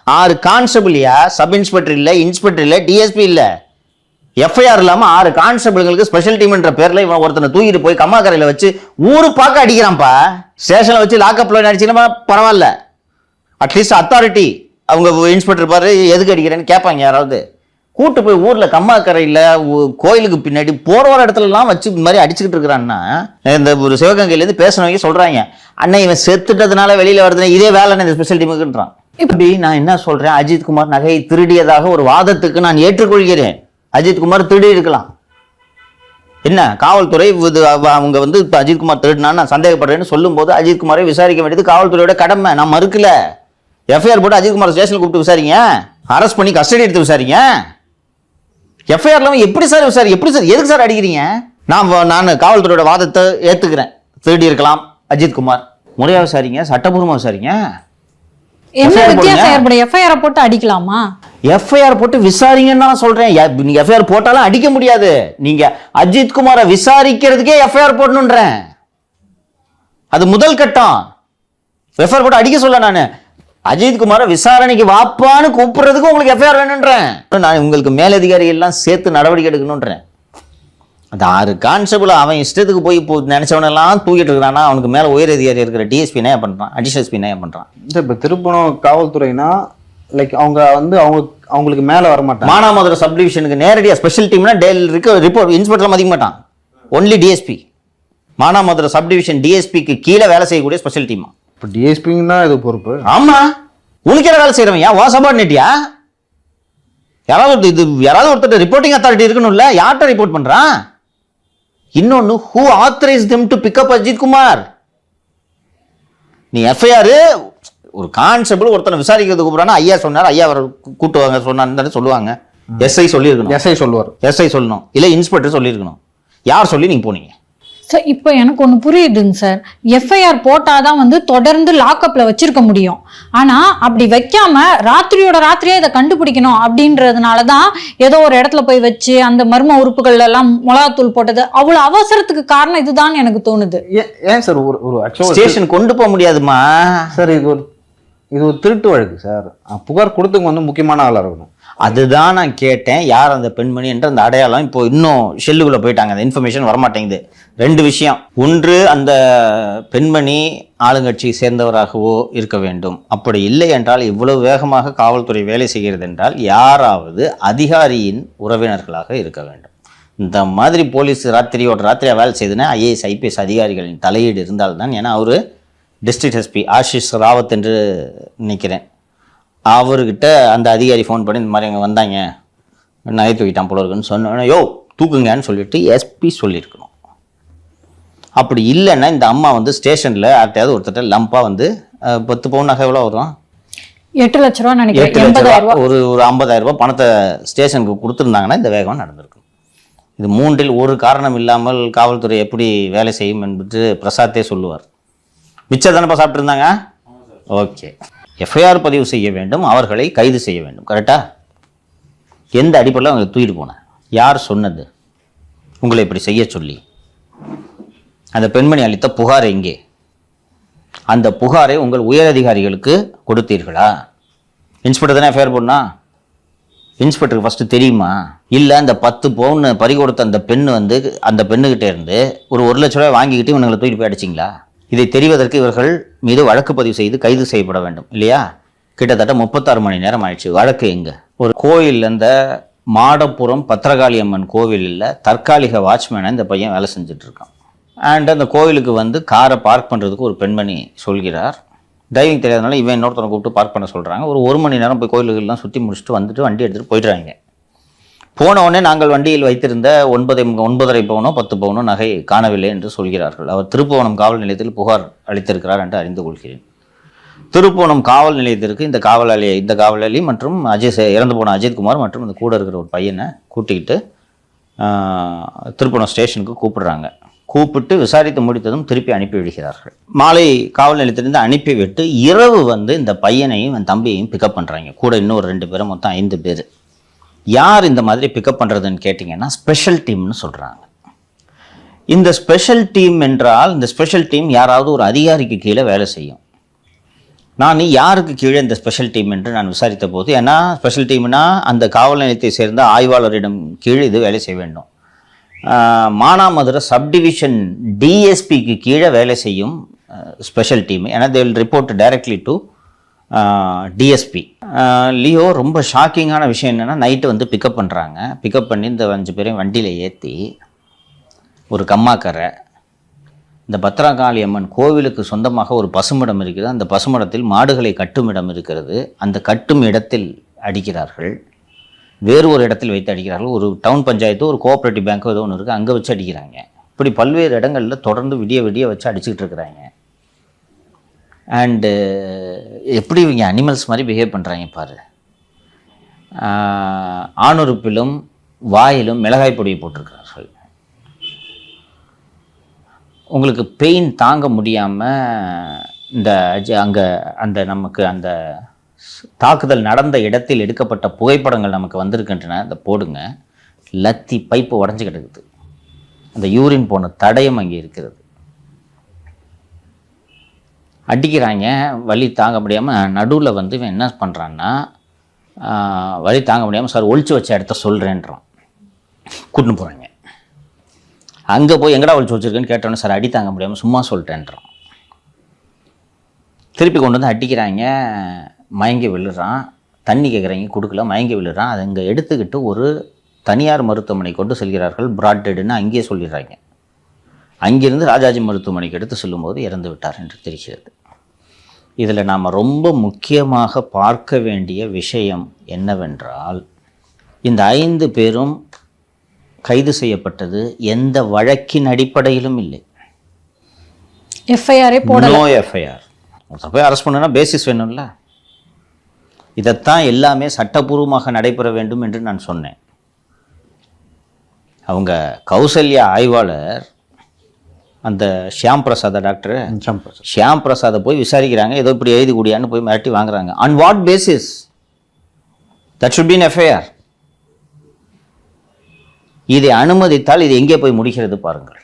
6 கான்ஸ்டபிள்யா, sub inspector இல்லை, inspector இல்லை, DSP இல்லை, எஃப்ஐஆர் இல்லாமல் 6 கான்ஸ்டபிள்களுக்கு ஸ்பெஷல் டீம்ன்ற பேரில் இவன் ஒருத்தனை தூக்கிட்டு போய் கம்மாக்கரையில் வச்சு ஊரு பார்க்க அடிக்கிறான்ப்பா. ஸ்டேஷனில் வச்சு லாக்அப்பில் அடிச்சுன்னா பரவாயில்ல, அட்லீஸ்ட் அத்தாரிட்டி அவங்க இன்ஸ்பெக்டர் பாரு எதுக்கு அடிக்கிறேன்னு கேட்பாங்க. யாராவது கூட்டு போய் ஊரில் கம்மாக்கரையில் கோயிலுக்கு பின்னாடி போகிற வர இடத்துலலாம் வச்சு இந்த மாதிரி அடிச்சுக்கிட்டு இருக்கிறான்னா, இந்த ஒரு சிவகங்கையிலேருந்து பேசினவங்க சொல்கிறாங்க, அண்ணன் இவன் செத்துட்டதுனால வெளியில் வருதுன்னா இதே வேலை இந்த ஸ்பெஷல் டீமுக்குன்றான். இப்படி நான் என்ன சொல்கிறேன், அஜித்குமார் நகையை திருடியதாக ஒரு வாதத்துக்கு நான் ஏற்றுக்கொள்கிறேன். அஜித்குமார் திருடி இருக்கலாம், என்ன காவல்துறை அவங்க வந்து இப்போ அஜித்குமார் திருடினான்னு நான் சந்தேகப்படுறேன்னு சொல்லும்போது அஜித்குமாரை விசாரிக்க வேண்டியது காவல்துறையோட கடமை. நான் மறுக்கல. எஃப்ஐஆர் போட்டு அஜித்குமார் ஸ்டேஷனில் கூப்பிட்டு விசாரிங்க, அரெஸ்ட் பண்ணி கஸ்டடி எடுத்து விசாரிங்க. எஃப்ஐஆர் இல்லாமல் எப்படி சார் எப்படி சார் எதுக்கு சார் அடிக்கிறீங்க? நான் காவல்துறையோட வாதத்தை ஏற்றுக்கிறேன், திருடி இருக்கலாம் அஜித்குமார். முறையாக விசாரிங்க, சட்டபூர்வமாக விசாரிங்க. என்ன வித்தியாசம் ஏற்படும்? எஃப்ஐஆர் போட்டு அடிக்கலாமா? எஃப்ஐஆர் போட்டு விசாரிங்கன்னு நான் சொல்றேன். நீங்க எஃப்ஐஆர் போட்டாலும் அடிக்க முடியாது. நீங்க அஜித்குமாரை விசாரிக்கிறதுக்கே எஃப்ஐஆர் போடணுன்றேன். அது முதல் கட்டம். எஃப்ஐஆர் போட்டு அடிக்க சொல்ல நான் அஜித்குமாரை விசாரணைக்கு வாப்பான்னு கூப்பிடுறதுக்கு உங்களுக்கு எஃப்ஐஆர் வேணுன்றேன். நான் உங்களுக்கு மேலதிகாரிகள் எல்லாம் சேர்த்து நடவடிக்கை எடுக்கணுன்றேன். அந்த 6 கான்ஸ்டபிள் அவன் இஷ்டத்துக்கு போய் நினைச்சவனெல்லாம் தூக்கிட்டு இருக்கிறான்னா அவனுக்கு மேலே உயர் அதிகாரி இருக்கிற டிஎஸ்பி என்ன பண்ணுறான், அடிஷனல் எஸ்பி என்ன பண்ணுறான்? இப்போ திருப்பணம் காவல்துறைனா லைக் அவங்க வந்து அவங்களுக்கு மேலே வர மாட்டாங்க. மானாமதுரை சப் டிவிஷனுக்கு நேரடியாக ஸ்பெஷல் டீம்னா ரிப்போர்ட் இன்ஸ்பெக்டர்லாம் மதிக்க மாட்டான், only DSP. Manamadurai sub division டிஎஸ்பிக்கு கீழே வேலை செய்யக்கூடிய ஸ்பெஷல் டீமா. இப்போ டிஎஸ்பிங்க தான் இது பொறுப்பு. ஆமா, உனக்கு வேலை செய்யறவன் ஓ சபார்டினேட்டியா? யாராவது ஒருத்தர் ரிப்போர்ட்டிங் அத்தாரிட்டி இருக்கணும்ல, யார்கிட்ட ரிப்போர்ட் பண்றான்? இன்னொன்னு, who authorized them to pick up Ajith Kumar? நீ எஃப்ஐஆர் ஒரு கான்ஸ்டபிள் ஒருத்தனை விசாரிக்கிறதுக்கு கூப்பிடுறானா, ஐயா சொன்னார், ஐயா அவர் கூட்டுவாங்க சொன்னான்னு சொல்லுவாங்க. எஸ்ஐ சொல்லியிருக்கணும், எஸ்ஐ சொல்லுவார், எஸ்ஐ சொல்லணும், இல்லை இன்ஸ்பெக்டர் சொல்லியிருக்கணும். யார் சொல்லி நீங்க போனீங்க? சார் இப்போ எனக்கு ஒன்று புரியுதுங்க சார். எஃப்ஐஆர் போட்டாதான் வந்து தொடர்ந்து லாக்அப்ல வச்சிருக்க முடியும். ஆனா அப்படி வைக்காம ராத்திரியோட ராத்திரியே இதை கண்டுபிடிக்கணும் அப்படின்றதுனால தான் ஏதோ ஒரு இடத்துல போய் வச்சு அந்த மர்ம உறுப்புகள் எல்லாம் மிளகாத்தூள் போட்டது அவ்வளவு அவசரத்துக்கு காரணம் இதுதான் எனக்கு தோணுது. ஏன் சார் ஒரு ஸ்டேஷன் கொண்டு போக முடியாதுமா சார்? இது ஒரு திருட்டு வழக்கு சார். புகார் கொடுத்தவங்க வந்து முக்கியமான ஆளாக இருக்கணும். அதுதான் நான் கேட்டேன், யார் அந்த பெண்மணி என்ற அந்த அடையாளம். இப்போ இன்னும் ஷெல்லுக்குள்ளே போயிட்டாங்க, அந்த இன்ஃபர்மேஷன் வரமாட்டேங்குது. 2 விஷயம். ஒன்று, அந்த பெண்மணி ஆளுங்கட்சியை சேர்ந்தவராகவோ இருக்க வேண்டும். அப்படி இல்லை என்றால் இவ்வளவு வேகமாக காவல்துறை வேலை செய்கிறது என்றால் யாராவது அதிகாரியின் உறவினர்களாக இருக்க வேண்டும். இந்த மாதிரி போலீஸ் ராத்திரியோட ராத்திரியாக வேலை செய்துன்னா ஐஏஎஸ் ஐபிஎஸ் அதிகாரிகளின் தலையீடு இருந்தால்தான். ஏன்னா அவர் டிஸ்ட்ரிக்ட் எஸ்பி ஆஷிஷ் ராவத் என்று நினைக்கிறேன், அவர்கிட்ட அந்த அதிகாரி ஃபோன் பண்ணி இந்த மாதிரி இங்கே வந்தாங்க, நகை தூக்கிட்டான் போல இருக்குன்னு சொன்னோன்னா, யோ தூக்குங்கன்னு சொல்லிட்டு எஸ்பி சொல்லியிருக்கணும். அப்படி இல்லைன்னா இந்த அம்மா வந்து ஸ்டேஷனில் யார்ட்டையாவது ஒருத்தட்ட லம்பாக வந்து 10 பவுன் நகை எவ்வளோ வரும்? 8 லட்ச ரூபா நினைக்கிறேன். 8 லட்ச ரூபா, ஒரு 50,000 ரூபாய் பணத்தை ஸ்டேஷனுக்கு கொடுத்துருந்தாங்கன்னா இந்த வேகம் நடந்திருக்கும். இது 3இல் ஒரு காரணம் இல்லாமல் காவல்துறை எப்படி வேலை செய்யும் என்பது பிரசாத்தே சொல்லுவார். மிச்சம் தானப்பா சாப்பிட்ருந்தாங்க. ஓகே, எஃப்ஐஆர் பதிவு செய்ய வேண்டும், அவர்களை கைது செய்ய வேண்டும். கரெக்டா? எந்த அடிப்படையில் அவங்க தூக்கிட்டு போனேன்? யார் சொன்னது உங்களை இப்படி செய்ய சொல்லி? அந்த பெண்மணி அளித்த புகார் எங்கே? அந்த புகாரை உங்கள் உயரதிகாரிகளுக்கு கொடுத்தீர்களா? இன்ஸ்பெக்டர் தானே எஃப்ஐஆர் போடனா? இன்ஸ்பெக்டருக்கு ஃபஸ்ட்டு தெரியுமா? இல்லை அந்த 10 பவுன் பறி கொடுத்த அந்த பெண் வந்து அந்த பெண்ணுக்கிட்டே இருந்து ஒரு 1 லட்ச ரூபாய் வாங்கிக்கிட்டு இவங்களை தூக்கிட்டு போய் அடிச்சிங்களா? இதை தெரிவதற்கு இவர்கள் மீது வழக்கு பதிவு செய்து கைது செய்யப்பட வேண்டும் இல்லையா? கிட்டத்தட்ட 36 மணி நேரம் ஆயிடுச்சு. வழக்கு எங்க? ஒரு கோயில், அந்த மாடப்புறம் பத்திரகாளி அம்மன் கோவிலில் தற்காலிக வாட்ச்மேனை இந்த பையன் வேலை செஞ்சுட்டு இருக்கான். அண்ட் அந்த கோவிலுக்கு வந்து காரை பார்க் பண்ணுறதுக்கு ஒரு பெண்மணி சொல்கிறார். டிரைவிங் தெரியாதனால இவன் இன்னொருத்தனை கூப்பிட்டு பார்க் பண்ண சொல்கிறாங்க. ஒரு 1 மணி நேரம் போய் கோயிலுக்கெல்லாம் சுற்றி முடிச்சுட்டு வந்துட்டு வண்டி எடுத்துகிட்டு போயிடுறாங்க. போன உடனே நாங்கள் வண்டியில் வைத்திருந்த 9.5 பவுனோ 10 பவுனோ நகை காணவில்லை என்று சொல்கிறார்கள். அவர் திருப்புவனம் காவல் நிலையத்தில் புகார் அளித்திருக்கிறார் என்று அறிந்து கொள்கிறேன். திருப்புவனம் காவல் நிலையத்திற்கு இந்த காவலாளி மற்றும் இறந்து போன அஜித்குமார் மற்றும் இந்த கூட இருக்கிற ஒரு பையனை கூட்டிக்கிட்டு திருப்புவனம் ஸ்டேஷனுக்கு கூப்பிடுறாங்க. கூப்பிட்டு விசாரித்து முடித்ததும் திருப்பி அனுப்பி விடுகிறார்கள். மாலை காவல் நிலையத்திலிருந்து அனுப்பிவிட்டு இரவு வந்து இந்த பையனையும் என் தம்பியையும் பிக்கப் பண்ணுறாங்க. கூட இன்னொரு 2 பேரும், மொத்தம் 5 பேர். யார் இந்த மாதிரி பிக்கப் பண்ணுறதுன்னு கேட்டிங்கன்னா ஸ்பெஷல் டீம்னு சொல்கிறாங்க. இந்த ஸ்பெஷல் டீம் என்றால் இந்த ஸ்பெஷல் டீம் யாராவது ஒரு அதிகாரிக்கு கீழே வேலை செய்யும். நான் யாருக்கு கீழே இந்த ஸ்பெஷல் டீம் என்று நான் விசாரித்த போது, ஏன்னா ஸ்பெஷல் டீம்னா அந்த காவல் நிலையத்தை சேர்ந்த ஆய்வாளரிடம் கீழே இது வேலை செய்ய வேண்டும். மானாமதுரை சப்டிவிஷன் டிஎஸ்பிக்கு கீழே வேலை செய்யும் ஸ்பெஷல் டீம். ஏன்னா they will report directly to DSP. Leo ரொம்ப ஷாக்கிங்கான விஷயம் என்னென்னா, நைட்டு வந்து பிக்கப் பண்ணுறாங்க. பிக்கப் பண்ணி இந்த 5 பேரையும் வண்டியில் ஏற்றி ஒரு கம்மாக்கரை, இந்த பத்ரகாளி அம்மன் கோவிலுக்கு சொந்தமாக ஒரு பசுமடம் இருக்கிறது. அந்த பசுமடத்தில் மாடுகளை கட்டும் இடம் இருக்கிறது. அந்த கட்டும் இடத்தில் அடிக்கிறார்கள். வேறு ஒரு இடத்தில் வைத்து அடிக்கிறார்கள். ஒரு டவுன் பஞ்சாயத்து, ஒரு கோஆப்ரேட்டிவ் பேங்க்கோ ஏதோ ஒன்று இருக்குது, அங்கே வச்சு அடிக்கிறாங்க. இப்படி பல்வேறு இடங்களில் தொடர்ந்து விடிய விடிய வச்சு அடிச்சுக்கிட்டு இருக்கிறாங்க. அண்டு எப்படி இவங்க அனிமல்ஸ் மாதிரி பிஹேவ் பண்ணுறாங்க பாரு. ஆணுறுப்பிலும் வாயிலும் மிளகாய் பொடியை போட்டிருக்கிறார்கள். உங்களுக்கு பெயின் தாங்க முடியாமல் இந்த அங்கே அந்த நமக்கு அந்த தாக்குதல் நடந்த இடத்தில் எடுக்கப்பட்ட புகைப்படங்கள் நமக்கு வந்திருக்கின்றன. அதை போடுங்க. லத்தி பைப்பு உடஞ்சி கிடக்குது. அந்த யூரின் போன தடயம் அங்கே இருக்கிறது. அடிக்கிறாங்க. வலி தாங்க முடியாமல் நடுவில் வந்து இவன் என்ன பண்ணுறான்னா, வலி தாங்க முடியாமல் சார் ஒழிச்சு வச்ச இடத்த சொல்கிறேன்றான். கூட்டின்னு போகிறாங்க. அங்கே போய் எங்கடா ஒழிச்சு வச்சுருக்கேன்னு கேட்டோன்னே, சார் அடி தாங்க முடியாமல் சும்மா சொல்லிட்டேன்றான். திருப்பி கொண்டு வந்து அடிக்கிறாங்க. மயங்கி விழுறான். தண்ணி கேட்குறாங்க, கொடுக்கல. மயங்கி விழுறான். அதை இங்கே எடுத்துக்கிட்டு ஒரு தனியார் மருத்துவமனை கொண்டு செல்கிறார்கள். பிராட்டெடுன்னு அங்கேயே சொல்லிடுறாங்க. அங்கிருந்து ராஜாஜி மருத்துவமனைக்கு எடுத்து செல்லும்போது இறந்து விட்டார் என்று தெரிகிறது. இதில் நாம் ரொம்ப முக்கியமாக பார்க்க வேண்டிய விஷயம் என்னவென்றால், இந்த 5 பேரும் கைது செய்யப்பட்டது எந்த வழக்கின் அடிப்படையிலும் இல்லை. எஃப்ஐஆரே போடல. No FIR. போய் அரெஸ்ட் பண்ணுன்னா பேசிஸ் வேணும்ல. இதைத்தான் எல்லாமே சட்டபூர்வமாக நடைபெற வேண்டும் என்று நான் சொன்னேன். அவங்க கௌசல்யா ஆய்வாளர் அந்த ஷியாம் பிரசாத் டாக்டர் ஷியாம் பிரசாதை போய் விசாரிக்கிறாங்க. ஏதோ இப்படி எழுதி கூடியான்னு போய் மிரட்டி வாங்குறாங்க. On what basis? That should be FIR. இதை அனுமதித்தால் இது எங்கே போய் முடிக்கிறது பாருங்கள்.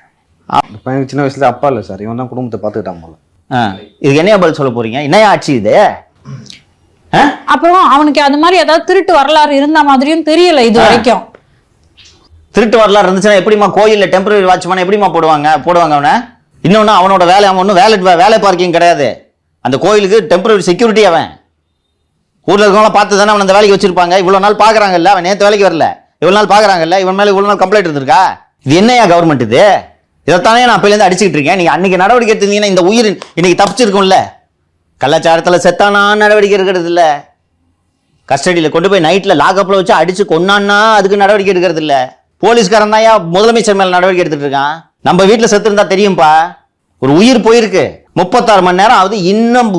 பையனுக்கு சின்ன வயசுல அப்பா இல்லை சார், இவன் தான் குடும்பத்தை பார்த்துக்கிட்டான் போல. இதுக்கு என்னையா பதில் சொல்ல போறீங்க? என்னையா ஆட்சி இது? அப்புறம் அவனுக்கு அது மாதிரி ஏதாவது திருட்டு வரலாறு இருந்த மாதிரியும் தெரியல இது வரைக்கும். திருட்டு வரலாறு இருந்துச்சுன்னா எப்படிமா கோயிலில் டெம்பரரி வாட்ச்மேன் எப்படிமா போடுவாங்க அவனை? இன்னொன்று அவனோட வேலை, அவன் ஒன்றும் வேலை பார்க்கிங் கிடையாது. அந்த கோயிலுக்கு டெம்பரரி செக்யூரிட்டி. அவன் ஊரில் இருக்கவங்களாம் பார்த்து தானே அவன் அந்த வேலைக்கு வச்சிருப்பாங்க. இவ்வளோ நாள் பார்க்குறாங்கல்ல. அவன் நேற்று வேலைக்கு வரல, இவ்வளோ நாள் பார்க்குறாங்கல்ல. இவன் மேலே இவ்வளோ நாள் கம்ப்ளைண்ட் இருந்திருக்கா? இது என்னையா கவர்மெண்ட் இது? இதைத்தானே நான் அப்போலேருந்து அடிச்சுக்கிட்டு இருக்கேன். நீங்கள் அன்றைக்கி நடவடிக்கை எடுத்திருந்தீங்கன்னா இந்த உயிர் இன்னைக்கு தப்பிச்சிருக்கும்ல. கள்ளச்சாரத்தில் செத்தானா நடவடிக்கை இருக்கிறது இல்லை. கஸ்டடியில் கொண்டு போய் நைட்டில் லாக்அப்பில் வச்சு அடித்து கொண்டான்னா அதுக்கு நடவடிக்கை எடுக்கிறது இல்லை. போலீஸ்காரன் தான் முதலமைச்சர் மேலே நடவடிக்கை எடுத்துட்டு இருக்கான். நம்ம வீட்டில் செத்துருந்தா தெரியும்பா. ஒரு உயிர் போயிருக்கு. 36 மணி நேரம் ஆகுது, இன்னும்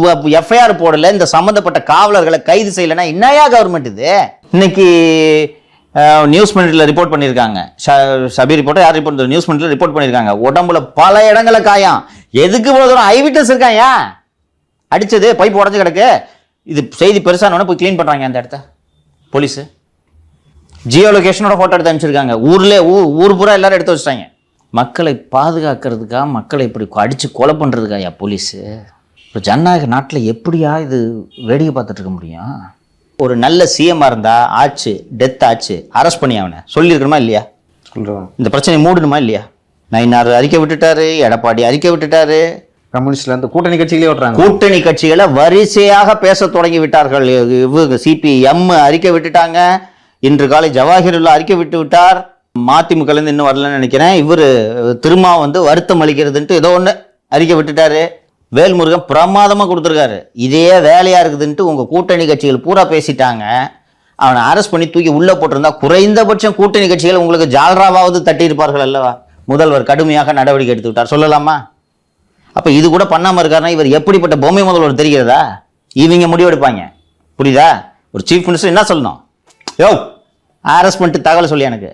எஃப்ஐஆர் போடல. இந்த சம்மந்தப்பட்ட காவலர்களை கைது செய்யலைன்னா என்னையா கவர்மெண்ட் இது? இன்னைக்கு நியூஸ் மினிட்ல ரிப்போர்ட் பண்ணியிருக்காங்க. சபி ரிப்போர்ட்டை யார் ரிப்போர்ட்? நியூஸ் மினிட்ல ரிப்போர்ட் பண்ணியிருக்காங்க. உடம்புல பல இடங்களை காயம். எதுக்கு இவ்வளோ தூரம்? ஐவிட்டஸ் இருக்காயா? அடிச்சது பைப் உடஞ்சு கிடக்கு. இது செய்தி பெருசானோட போய் க்ளீன் பண்ணுறாங்க அந்த இடத்த போலீஸு. ஜியோ லொகேஷனோட ஃபோட்டோ எடுத்து அனுப்பிச்சிருக்காங்க. ஊர் பூரா எல்லாரும் எடுத்து வச்சிட்டாங்க. மக்களை பாதுகாக்கிறதுக்காக, மக்களை இப்படி அடித்து கொலை பண்ணுறதுக்காயா போலீஸு? இப்போ ஜனநாயக நாட்டில் எப்படியா இது வேடிக்கை பார்த்துட்டு இருக்க முடியும்? ஒரு நல்ல சிஎம்மாக இருந்தால் ஆச்சு, டெத் ஆச்சு, அரெஸ்ட் பண்ணி அவனை சொல்லியிருக்கணுமா இல்லையா? சொல்கிறேன். இந்த பிரச்சனை மூடணுமா இல்லையா? நயினார் அறிக்கை விட்டுட்டாரு, எடப்பாடி அறிக்கை விட்டுட்டாரு. கம்யூனிஸ்ட்ல இருந்து கூட்டணி கட்சிகளே விட்டுறாங்க. கூட்டணி கட்சிகளை வரிசையாக பேச தொடங்கி விட்டார்கள். சிபிஎம் அறிக்கை விட்டுட்டாங்க. இன்று காலை ஜவாஹிருல்லா அறிக்கை விட்டு விட்டார். மதிமுகலேருந்து இன்னும் வரலன்னு நினைக்கிறேன். இவர் திரும்ப வந்து வருத்தம் அளிக்கிறதுன்ட்டு ஏதோ ஒன்று அறிக்கை விட்டுட்டாரு. வேல்முருகன் பிரமாதமாக கொடுத்துருக்காரு. இதே வேலையாக இருக்குதுன்ட்டு உங்கள் கூட்டணி கட்சிகள் பூரா பேசிட்டாங்க. அவனை அரெஸ்ட் பண்ணி தூக்கி உள்ளே போட்டிருந்தா குறைந்தபட்சம் கூட்டணி கட்சிகள் உங்களுக்கு ஜால்ராவாவது தட்டியிருப்பார்கள் அல்லவா? முதல்வர் கடுமையாக நடவடிக்கை எடுத்து விட்டார் சொல்லலாமா? அப்போ இது கூட பண்ணாமல் இருக்காருன்னா இவர் எப்படிப்பட்ட பொம்மை முதல்வர் தெரிகிறதா? இவங்க முடிவெடுப்பாங்க. புரியுதா? ஒரு சீஃப் மினிஸ்டர் என்ன சொல்லணும்? யோ அரெஸ்ட் பண்ணிட்டு தகவல் சொல்லி எனக்கு